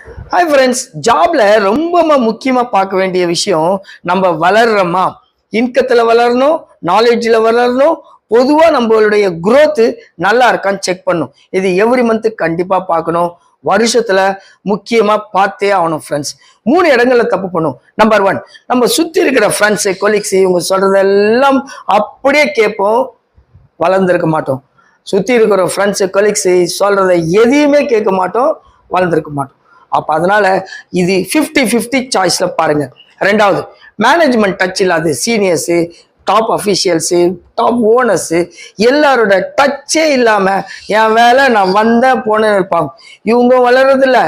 Hi friends, ஜாப்ல ரொம்ப முக்கியமா பார்க்க வேண்டிய விஷயம் நம்ம வளர்றோமா, இன்கத்துல வளரணும், நாலேஜ்ல வளரணும், பொதுவா நம்மளுடைய growth நல்லா இருக்கான்னு செக் பண்ணும். இது எவ்ரி மந்த் கண்டிப்பா பார்க்கணும். வருஷத்துல முக்கியமா பார்த்தே ஆகணும் ஃப்ரெண்ட்ஸ். 3 இடங்கள்ல தப்பு பண்ணும். நம்பர் 1, நம்ம சுத்தி இருக்கிற ஃப்ரெண்ட்ஸ் கொலீக்ஸ் இவங்க சொல்றதெல்லாம் அப்படியே கேட்போம், வளர்ந்துருக்க மாட்டோம். சுத்தி இருக்கிற ஃப்ரெண்ட்ஸ் கொலீக்ஸ் சொல்றதை எதையுமே கேட்க மாட்டோம், வளர்ந்துருக்க மாட்டோம். அப்ப அதனால இது 50-50 சாய்ஸ்ல பாருங்க. ரெண்டாவது, மேனேஜ்மெண்ட் டச் இல்லாத seniors, top officials, top owners எல்லாரோட டச்சே இல்லாம என் வேலை நான் வந்தேன் போனேன்னு இருப்பாங்க. இவங்க வளர்றதில்ல,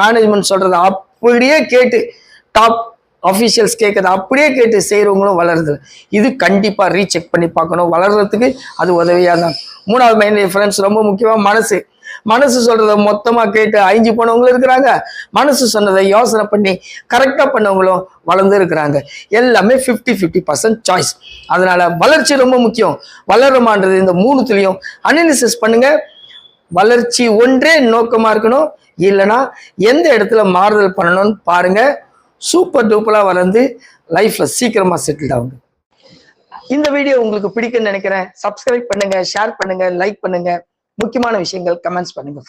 மேனேஜ்மெண்ட் சொல்றத அப்படியே கேட்டு டாப் அஃபிஷியல்ஸ் கேட்கறத அப்படியே கேட்டு செய்யறவங்களும் வளருது. இது கண்டிப்பா ரீசெக் பண்ணி பார்க்கணும். வளர்றதுக்கு அது உதவியா தான். மூணாவது மெயின் டிஃபரன்ஸ் ரொம்ப முக்கியமா மனசு சொல்றதை மொத்தமா கேட்டு அழிஞ்சு போனவங்களும் இருக்கிறாங்க, மனசு சொன்னதை யோசனை பண்ணி கரெக்டா பண்ணவங்களும் வளர்ந்து இருக்கிறாங்க. எல்லாமே 50-50% சாய்ஸ். அதனால வளர்ச்சி ரொம்ப முக்கியம். வளருமான்றது இந்த மூணுத்துலயும் அனாலிசிஸ் பண்ணுங்க. வளர்ச்சி ஒன்றே நோக்கமா இருக்கணும், இல்லைன்னா எந்த இடத்துல மாறுதல் பண்ணணும்னு பாருங்க. சூப்பர் டூப்பரா வளர்ந்து லைஃப்ல சீக்கிரமா செட்டில் ஆகுங்க. இந்த வீடியோ உங்களுக்கு பிடிக்குன்னு நினைக்கிறேன். சப்ஸ்கிரைப் பண்ணுங்க, ஷேர் பண்ணுங்க, லைக் பண்ணுங்க, முக்கியமான விஷயங்கள் கமெண்ட்ஸ் பண்ணுங்க.